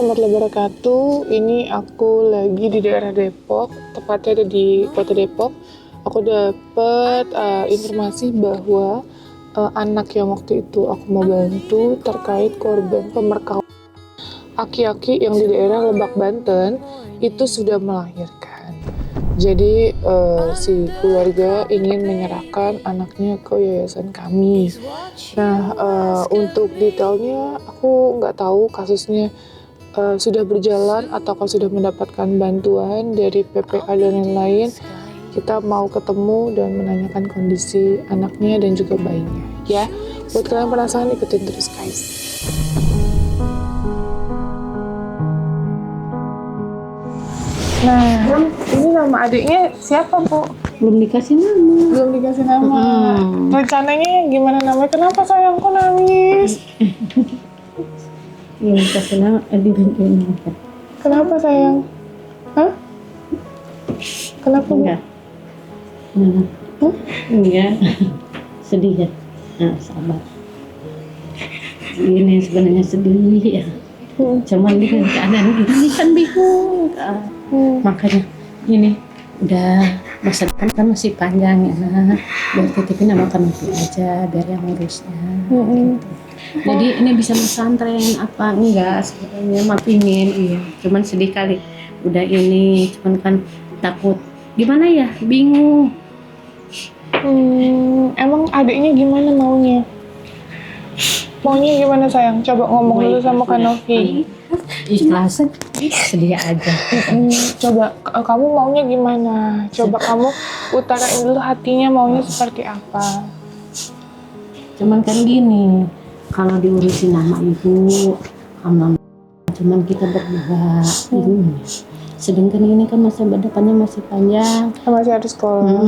warahmatullahi wabarakatuh. Ini aku lagi di daerah Depok, tepatnya ada di kota Depok. Aku dapat informasi bahwa anak yang waktu itu aku mau bantu terkait korban pemerkosaan aki-aki yang di daerah Lebak, Banten itu sudah melahirkan. Jadi si keluarga ingin menyerahkan anaknya ke yayasan kami. Nah, untuk detailnya aku nggak tahu kasusnya sudah berjalan ataukah sudah mendapatkan bantuan dari PPA dan lain-lain. Kita mau ketemu dan menanyakan kondisi anaknya dan juga bayinya. Ya, buat kalian penasaran ikutin terus guys. Nah, ini nama adiknya siapa, Bu? Belum dikasih nama. Belum dikasih nama. Rencananya gimana namanya? Kenapa sayangku nangis? Belum dikasih nama. Kenapa sayang? Hah? Kenapa? Enggak. Enggak. Sedih ya. Nah, sabar. Ini sebenarnya sedih ya. Cuman dengan keadaan ini kan bingung. Makanya ini udah masa depan kan masih panjang ya. Biar titipin sama Kanopi aja biar yang ngurusnya. Gitu. Jadi ini bisa pesantren apa enggak sebenarnya mah pingin iya. Cuman sedih kali. Udah ini cuman kan takut gimana ya? Bingung. Emang adiknya gimana maunya? Maunya gimana sayang? Coba ngomong dulu sama Kanopi. Ikhlas, sedih aja. Coba kamu maunya gimana? Coba kamu utarain dulu hatinya maunya seperti apa? Cuman kan gini, kalau diurusin nama ibu, cuman kita berdua ini. Sedangkan ini kan masa depannya masih panjang. Masih harus sekolah.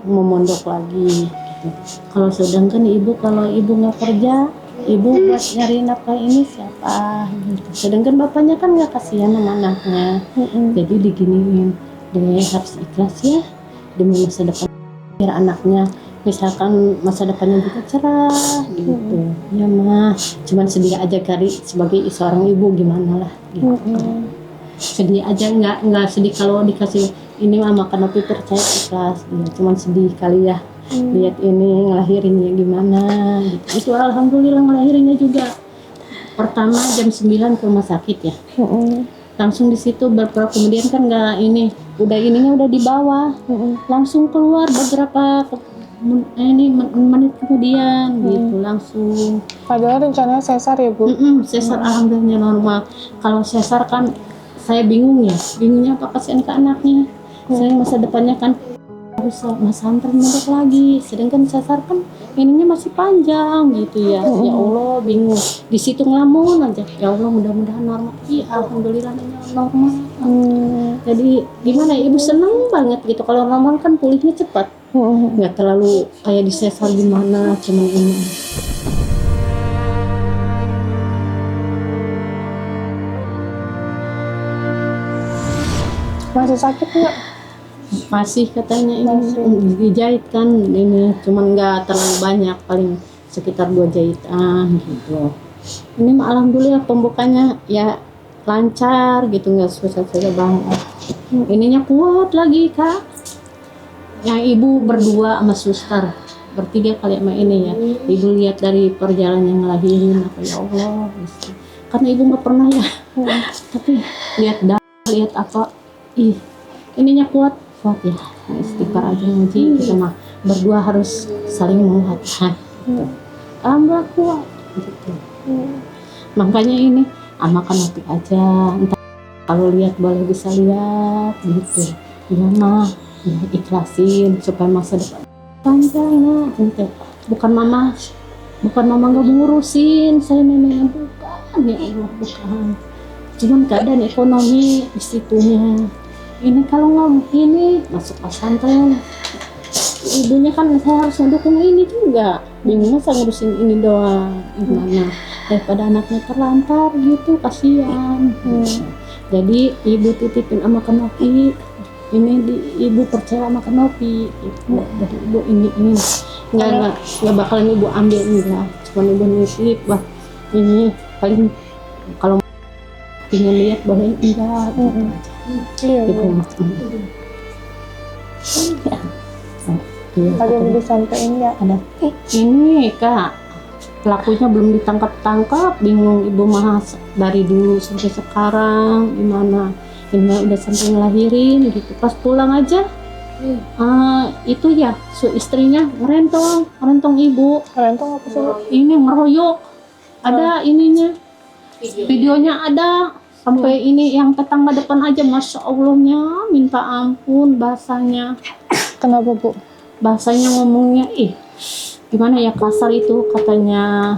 Mau mondok lagi. Gitu. Kalau ibu nggak kerja, ibu buat nyari nafkah ini siapa? Gitu. Sedangkan bapaknya kan nggak kasihan sama anaknya. Jadi diginiin, dia harus ikhlas ya demi masa depan biar anaknya. Misalkan masa depannya juga cerah gitu. Ya mah, cuman sedih aja kali sebagai seorang ibu gimana lah gitu. Sedih aja nggak sedih kalau dikasih ini mah Kanopi percaya ikhlas ya, cuman sedih kali ya lihat ini ngelahirinnya gimana gitu. Itu alhamdulillah ngelahirinnya juga pertama jam 9 ke rumah sakit ya. Langsung di situ beberapa kemudian kan nggak ini udah di bawah langsung keluar beberapa menit kemudian gitu langsung. Padahal rencananya sesar ya Bu? Sesar alhamdulillah normal. Kalau sesar kan saya bingungnya apa kasihan ke anaknya. Saya masa depannya kan harus pesantren mondok lagi. Sedangkan sesar kan ininya masih panjang gitu ya. Ya Allah bingung. Di situ ngelamun aja. Ya Allah mudah-mudahan normal. Iya alhamdulillah normal. Jadi gimana ya, ibu seneng banget gitu. Kalau normal kan pulihnya cepat. Nggak terlalu kayak di sesar gimana cuman ini. Masih sakit nggak? Masih katanya ini dijahit kan ini cuman nggak terlalu banyak paling sekitar 2 jahitan gitu. Ini alhamdulillah pembukanya ya lancar gitu nggak susah-susah banget. Ininya kuat lagi Kak. Yang ibu berdua sama suster bertiga kali sama ini ya. Ibu lihat dari perjalanan yang ngelahirin apa ya Allah gitu. Karena ibu nggak pernah ya. Tapi lihat apa ininya kuat ya istighfar aja ngaji kita mah berdua harus saling menguatkan alhamdulillah kuat gitu. Makanya ini sama Kanopi aja entah kalau lihat boleh bisa lihat gitu ya mah ya, ikhlasin supaya masa depan panjang nah gitu. Bukan mama nggak ngurusin saya neneknya bukan ya Allah bukan cuman keadaan ekonomi di situnya. Ini kalau nggak ini masuk pesantren ibunya kan saya harus mendukung ini juga bingung masa ngurusin ini doang gimana daripada anaknya terlantar gitu kasihan. Jadi ibu titipin sama Kanopi ini ibu percaya sama Kanopi gitu. Dari ibu ini nggak bakalan ibu ambil enggak cuma ibu nitip bah ini paling kalau Pengen lihat boleh enggak? Iya, Gitu. Bu. Ya. Iya, Ada yang disampaikan nggak? ada. Ini Kak, pelakunya belum ditangkap-tangkap, bingung ibu mah dari dulu sampai sekarang gimana. Ini mah udah sampai ngelahirin gitu. Pas pulang aja, itu ya, istrinya ngerentong ibu. Kalian tuh apa sih, Bu? Ini ngeroyok, ada ininya, videonya ada. Sampai ini yang tetangga depan aja, masya Allahnya, minta ampun bahasanya. Kenapa, Bu? Bahasanya ngomongnya, gimana ya, kasar itu katanya,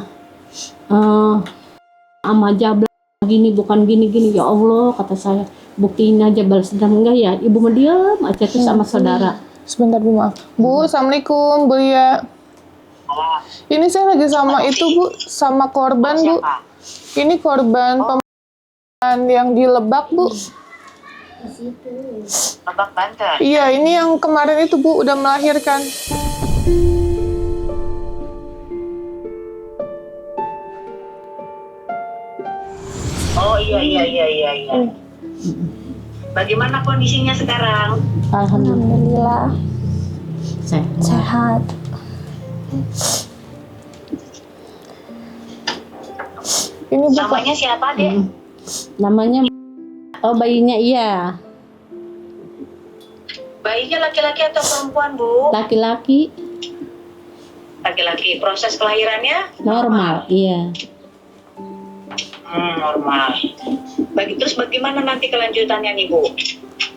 ama jabla gini bukan gini-gini, ya Allah kata saya, buktiin aja balas dendam enggak ya, ibu mah diam aja tuh sama saudara. Sebentar, Bu, maaf. Bu, Assalamualaikum, Bu Lia. Ini saya lagi sama itu, Bu, sama korban, Bu. Ini korban pembunuhan yang di Lebak, Bu. Lebak Banten. Iya, ini yang kemarin itu, Bu, udah melahirkan. Oh iya. Bagaimana kondisinya sekarang? Alhamdulillah sehat. Ini bukan Namanya siapa, Dek? Namanya bayinya iya Bayinya laki-laki atau perempuan, Bu? laki-laki, Laki-laki. Proses kelahirannya? normal iya. Normal. Terus bagaimana nanti kelanjutannya nih, Bu?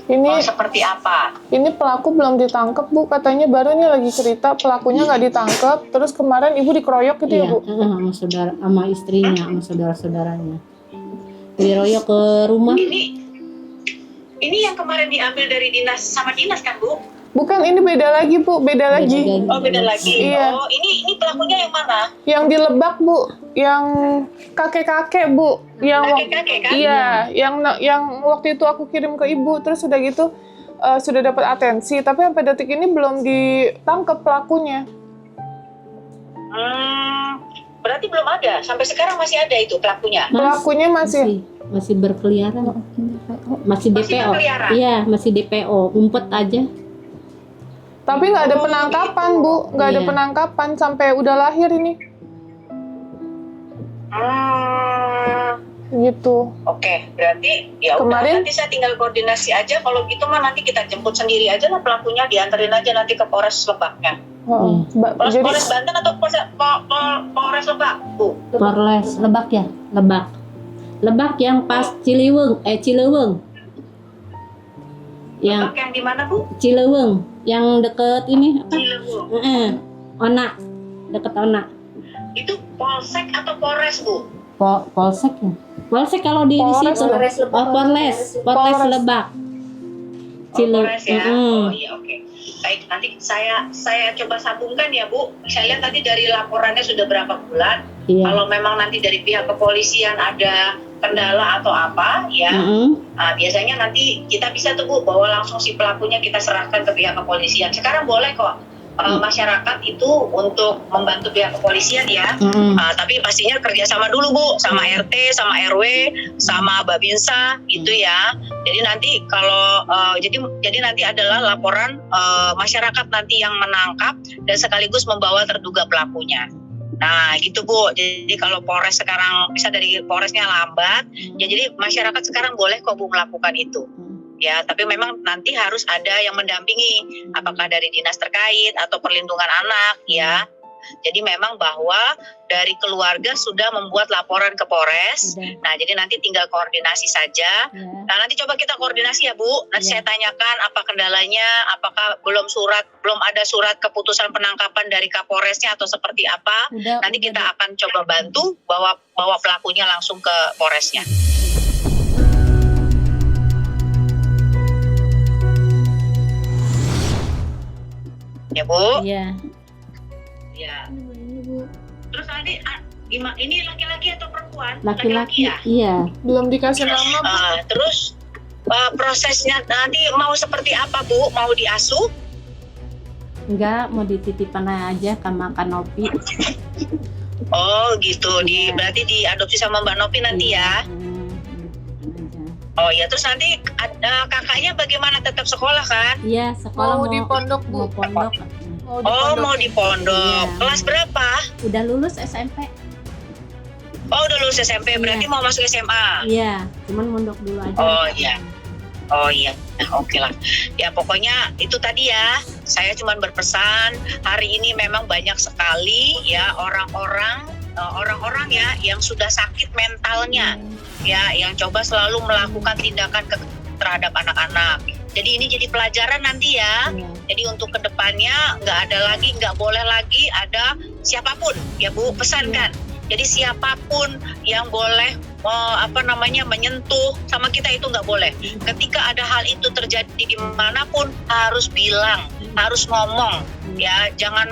ini Seperti apa? ini pelaku belum ditangkap, Bu. Katanya baru nih lagi cerita pelakunya nggak ditangkap. Terus kemarin ibu dikeroyok gitu ya, Iya, Bu? sama saudara, sama istrinya, sama saudara-saudaranya. Diroyok ke rumah. Ini yang kemarin diambil dari dinas sama dinas kan, Bu? Bukan, ini beda lagi, Bu. Beda lagi. Oh, beda lagi. Iya. Oh, ini pelakunya yang mana? Yang di Lebak, Bu. Yang kakek-kakek, Bu. Kakek-kakek, kan? Iya, yang waktu itu aku kirim ke ibu. Terus udah gitu sudah dapat atensi, tapi sampai detik ini belum ditangkap pelakunya. Berarti belum ada. Sampai sekarang masih ada itu pelakunya. Pelakunya masih masih berkeliaran. Masih DPO. berkeliaran? Iya, masih DPO. Ngumpet aja. tapi nggak ada penangkapan, Bu. Nggak ada Iya. penangkapan sampai udah lahir ini. Gitu. Oke, berarti ya udah, Kemarin- nanti saya tinggal koordinasi aja. Kalau gitu mah nanti kita jemput sendiri aja lah pelakunya, dianterin aja nanti ke Polres Lebaknya. Heeh. Polres Jadi Banten atau Polres Lebak, Bu? Polres Lebak ya, Lebak. Lebak yang pas Ciliwung, Cilewung. Yang Lebak yang di mana, Bu? Cilewung, yang deket ini apa? Cilewung. Ona, deket Ona. Itu Polsek atau Polres, Bu? Polsek ya. Polsek kalau di Polres, situ. Polres Lebak. Polres Polres. Lebak. Polres ya. Mm-mm. Oh iya, oke. Baik, nanti saya coba sambungkan ya, Bu. Saya lihat tadi dari laporannya sudah berapa bulan. Iya. Kalau memang nanti dari pihak kepolisian ada kendala atau apa, ya. Biasanya nanti kita bisa tuh, Bu, bawa langsung si pelakunya kita serahkan ke pihak kepolisian. Sekarang boleh kok masyarakat itu untuk membantu pihak kepolisian ya. Tapi pastinya kerjasama dulu, Bu, sama RT, sama RW, sama Babinsa gitu ya. Jadi nanti kalau jadi nanti adalah laporan masyarakat nanti yang menangkap dan sekaligus membawa terduga pelakunya. Nah gitu, Bu. Jadi kalau Polres sekarang bisa dari Polresnya lambat, ya jadi masyarakat sekarang boleh kok, Bu, melakukan itu. Ya, tapi memang nanti harus ada yang mendampingi, apakah dari dinas terkait atau perlindungan anak ya. Jadi memang bahwa dari keluarga sudah membuat laporan ke Polres. Sudah. Nah, jadi nanti tinggal koordinasi saja. Ya. Nah, nanti coba kita koordinasi ya, Bu. Nanti Ya. saya tanyakan apa kendalanya, apakah belum ada surat keputusan penangkapan dari Kapolresnya atau seperti apa. Nanti kita akan coba bantu bawa pelakunya langsung ke Polresnya. Ya, Bu. Iya. Ya. Terus tadi ini laki-laki atau perempuan? Laki-laki ya. iya. belum dikasih nama. Terus prosesnya nanti mau seperti apa, Bu? Mau diasuh? Enggak, mau dititipin aja sama Kak Nopi. Oh gitu, Iya. berarti diadopsi sama Mbak Nopi nanti ya. Oh ya, terus nanti kakaknya bagaimana, tetap sekolah kan? Iya, sekolah Mau di pondok, Bu. mau pondok. Mau di Oh, pondok. mau di pondok. Iya. Kelas berapa? Udah lulus SMP. Oh, udah lulus SMP, berarti Iya. mau masuk SMA. Iya, cuman mondok dulu aja. Oh iya. Oh iya, nah, oke lah. Ya pokoknya itu tadi ya, saya cuma berpesan, hari ini memang banyak sekali ya orang-orang ya yang sudah sakit mentalnya, ya yang coba selalu melakukan tindakan terhadap anak-anak. Jadi ini jadi pelajaran nanti ya. Iya. Jadi untuk kedepannya nggak boleh lagi ada siapapun ya Bu, pesankan. Jadi siapapun yang boleh menyentuh sama kita itu nggak boleh. Ketika ada hal itu terjadi dimanapun harus bilang, harus ngomong. Ya jangan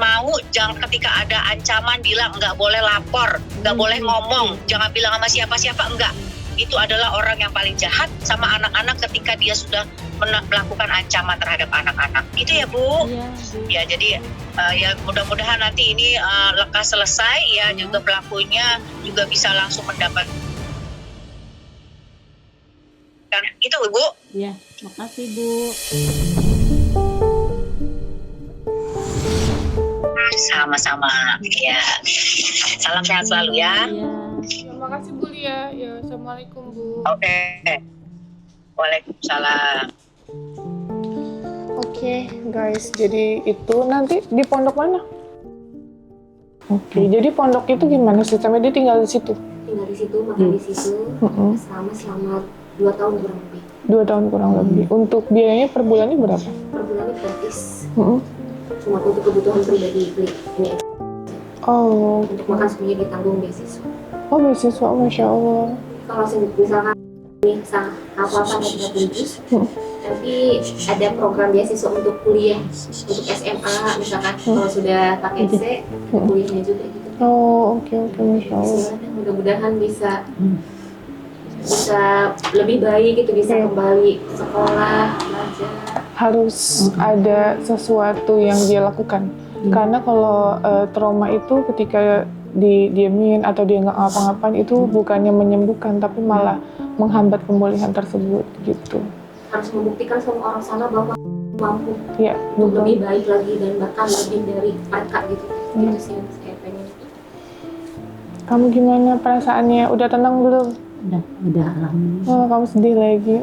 ketika ada ancaman bilang, nggak boleh lapor, nggak boleh ngomong, jangan bilang sama siapa-siapa, enggak. Itu adalah orang yang paling jahat sama anak-anak ketika dia sudah melakukan ancaman terhadap anak-anak. Itu ya Bu. Iya, Bu. Ya jadi ya mudah-mudahan nanti ini lekas selesai ya, juga pelakunya juga bisa langsung mendapatkan itu Bu. Iya, makasih Bu. Sama-sama ya. Salam sehat selalu ya. Iya. Terima kasih Bu Lia. Ya, assalamualaikum Bu. Oke. Waalaikumsalam. Oke, guys, jadi itu nanti di pondok mana? Oke, jadi pondok itu gimana sistemnya? Dia tinggal di situ? Tinggal di situ, makan di situ selama 2 tahun kurang lebih. 2 tahun kurang lebih. Untuk biayanya per bulannya berapa? Per bulannya gratis, Mm-mm. cuma untuk kebutuhan pribadi beli ini Oh, untuk makan semuanya ditanggung beasiswa. oh beasiswa, Masya Allah. Kalau misalkan apa-apa tidak tujuh, nanti ada program beasiswa untuk kuliah, untuk SMA misalkan kalau sudah pakai C, kuliahnya juga gitu. Oh, oke, Masya Allah. Mudah-mudahan bisa lebih baik gitu, bisa kembali ke sekolah, belajar. Harus ada sesuatu yang dia lakukan. Karena kalau trauma itu ketika didiemin atau dia nggak ngapa-ngapain itu bukannya menyembuhkan tapi malah menghambat pemulihan tersebut gitu. Harus membuktikan sama orang sana bahwa mampu Ya, untuk lebih baik lagi dan bahkan lebih dari mereka gitu. Itu sih yang saya pengen. Kamu gimana perasaannya? Udah tenang belum? Udah alhamdulillah. Oh, kamu sedih lagi.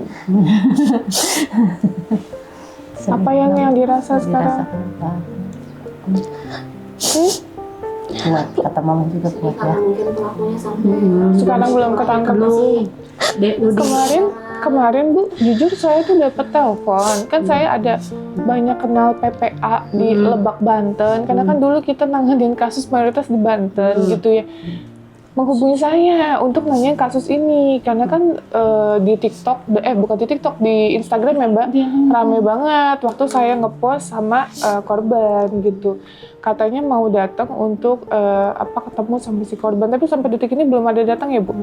Apa yang dirasa sekarang? Kuat, kata mama juga kuat ya. Karena mungkin pelakunya sampai Sekarang belum ketangkep. Kemarin Bu, jujur saya tuh dapat telepon. Kan saya ada banyak kenal PPA di Lebak, Banten. Karena kan dulu kita nanganin kasus mayoritas di Banten gitu ya. Menghubungi saya untuk nanyain kasus ini. Karena kan di TikTok, bukan di TikTok, di Instagram ya Mbak, rame banget waktu saya ngepost sama korban gitu. Katanya mau datang untuk ketemu sama si korban, tapi sampai detik ini belum ada datang ya Bu?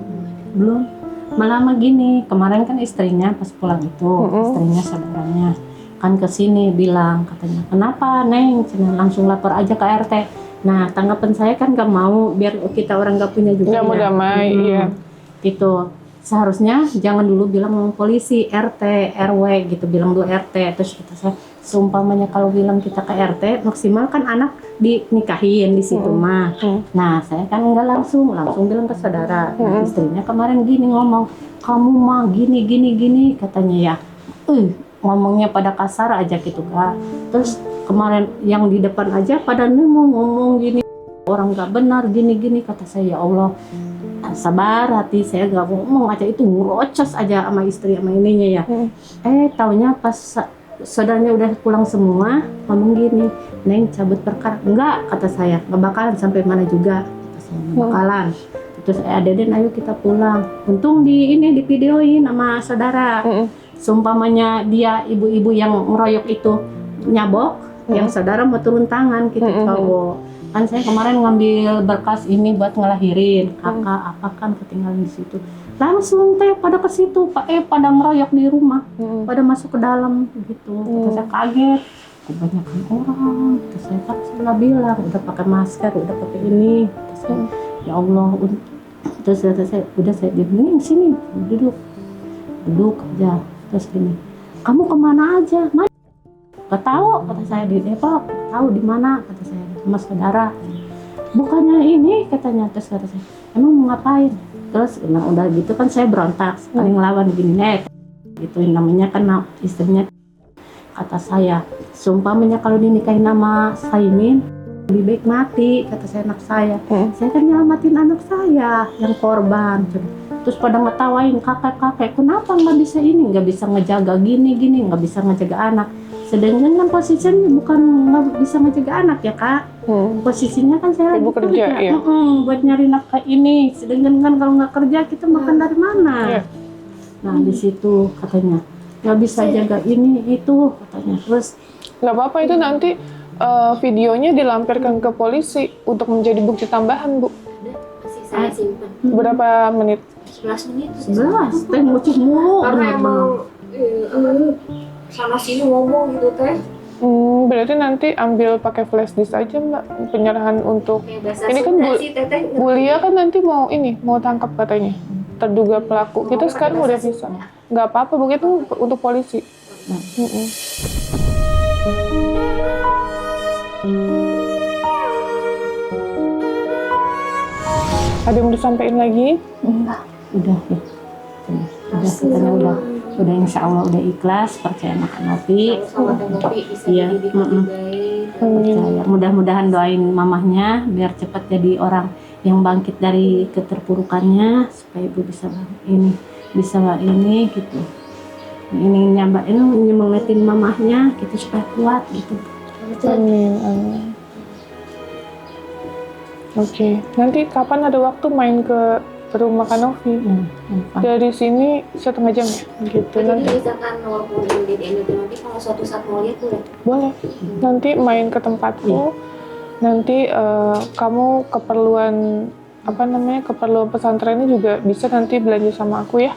Belum. Malah gini, kemarin kan istrinya pas pulang itu, istrinya saudaranya kan kesini bilang katanya, kenapa Neng? Langsung lapor aja ke RT. Nah tanggapan saya kan gak mau biar kita orang gak punya juga. Gak mau damai, iya. Gitu. Seharusnya jangan dulu bilang polisi, RT, RW gitu, bilang dulu RT. Terus kata saya, seumpamanya kalau bilang kita ke RT, maksimal kan anak dinikahin di situ mah. Nah saya kan enggak langsung bilang ke saudara. Nah, istrinya kemarin gini ngomong, kamu mah gini katanya ya. Ngomongnya pada kasar aja gitu Kak. Terus kemarin yang di depan aja pada ngomong gini, orang gak benar gini kata saya, ya Allah. Sabar hati saya gak ngomong aja, itu ngerocos aja sama istri sama ininya ya. Taunya pas saudaranya udah pulang semua ngomong gini, Neng cabut perkara. Enggak, kata saya, gak bakalan sampai mana juga, kata saya, gak bakalan. Terus Deden ayo kita pulang. Untung di videoin sama saudara. Seumpamanya dia ibu-ibu yang ngeroyok itu nyabok, yang saudara mau turun tangan gitu cowok. Kan saya kemarin ngambil berkas ini buat ngelahirin, kakak apa kan ketinggalan di situ. Langsung pada ke situ, pada ngeroyok di rumah, pada masuk ke dalam gitu. Terus saya kaget, kebanyakan orang. Terus saya bilang udah pakai masker, udah pakai ini. Terus saya, ya Allah. Terus saya udah saya diam sini duduk. duduk aja. Terus gini, kamu kemana aja? Mana? Gak tahu, kata saya, di Depok. Tahu di mana, kata saya, sama saudara. Bukannya ini, katanya. Terus kata saya, emang mau ngapain? Terus nah, udah gitu kan saya berontak, paling ngelawan gini, gitu namanya kan istrinya. Kata saya, sumpahnya kalau dinikahin sama Saimin lebih baik mati, kata saya, anak saya. Saya kan nyelamatin anak saya yang korban. Terus pada ngetawain, kakek-kakek, kenapa nggak bisa ini, nggak bisa ngejaga gini, nggak bisa ngejaga anak. Sedangkan kan posisinya bukan nggak bisa ngejaga anak ya kak. Posisinya kan saya Ibu lagi kerja, iya. buat nyari nafkah ini. Sedangkan kan kalau nggak kerja kita makan dari mana? Iya. Nah di situ katanya nggak bisa jaga ini itu katanya. Terus Nggak apa-apa itu nanti videonya dilampirkan ke polisi untuk menjadi bukti tambahan, Bu. Masih saya simpan. Berapa menit? 11 menit. 11 teh ngucuk mulu. Karena emang sana sini ngomong gitu teh. Berarti nanti ambil pakai flash disk aja, Mbak, penyerahan untuk Kayak bahasa ini kan Sunda sih teteh. Bu Lia kan nanti mau tangkap katanya terduga pelaku. Kita sekarang udah bisa. Nggak apa-apa, begitu untuk polisi. Ada yang disampaikan lagi? Enggak, udah ya. Udah katanya udah insya Allah udah ikhlas, percaya makan Novi. Sama teh ngopi bisa Iya, jadi lebih baik. Percaya. Mudah-mudahan doain mamahnya biar cepat jadi orang yang bangkit dari keterpurukannya supaya ibu bisa ini gitu. Ini nyemangatin mamahnya gitu supaya kuat gitu. Amin. Oke, nanti kapan ada waktu main ke rumah Kak Novi? Dari sini 1,5 jam ya? Gitu Jadi nanti. misalkan walaupun ini di nanti kalau suatu saat mau lihat boleh. Boleh. Nanti main ke tempatku. Nanti kamu keperluan pesantrennya juga bisa nanti belanja sama aku ya.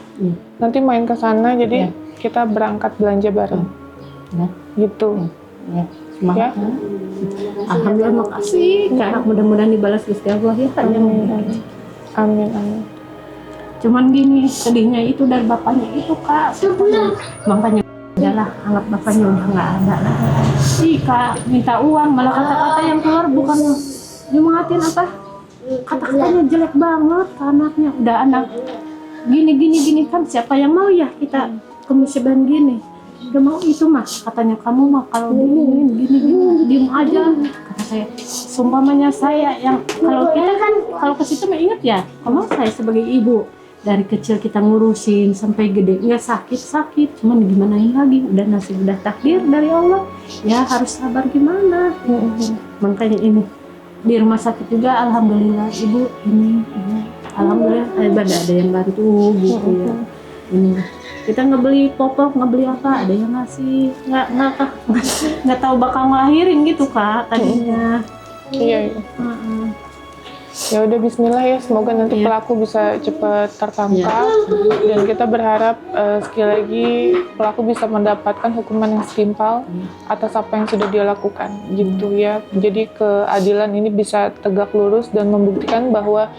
Nanti main ke sana jadi kita berangkat belanja bareng. Gitu. Ya, semangat. Ya. Alhamdulillah, makasih Kak. Mudah-mudahan dibalas Gusti Allah ya. Amin. Cuman gini, sedihnya itu dari bapaknya itu Kak. Makanya udahlah, anggap bapaknya udah nggak ada. Kak minta uang, malah kata-kata yang keluar bukan nyemangatin apa? Kata-katanya jelek banget ke anaknya. Udah anak gini kan siapa yang mau ya kita kemusiban gini. Udah mau itu mah katanya, kamu mah kalau gini diem aja, kata saya. Sumpamanya saya yang kalau kita kan kalau ke situ mah inget ya, kalau saya sebagai ibu dari kecil kita ngurusin sampai gede nggak sakit cuman gimanain lagi, udah nasib udah takdir dari Allah ya, harus sabar gimana. Makanya ini di rumah sakit juga alhamdulillah ibu ini alhamdulillah ada yang bantu gitu ya. Ini kita ngebeli popok, ngebeli apa, ada yang ngasih, nggak tahu bakal ngelahirin gitu Kak tadinya. Iya. Ya udah Bismillah ya, semoga nanti pelaku bisa cepat tertangkap dan kita berharap sekali lagi pelaku bisa mendapatkan hukuman yang setimpal atas apa yang sudah dia lakukan gitu ya. Jadi keadilan ini bisa tegak lurus dan membuktikan bahwa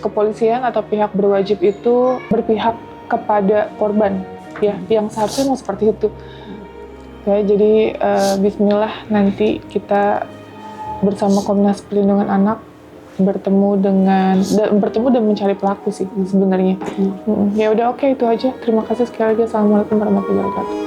kepolisian atau pihak berwajib itu berpihak kepada korban ya, yang seharusnya mau seperti itu ya. Jadi Bismillah nanti kita bersama Komnas Perlindungan Anak bertemu dan mencari pelaku sih sebenarnya. Ya udah, oke, itu aja. Terima kasih sekali lagi. Assalamualaikum warahmatullahi wabarakatuh.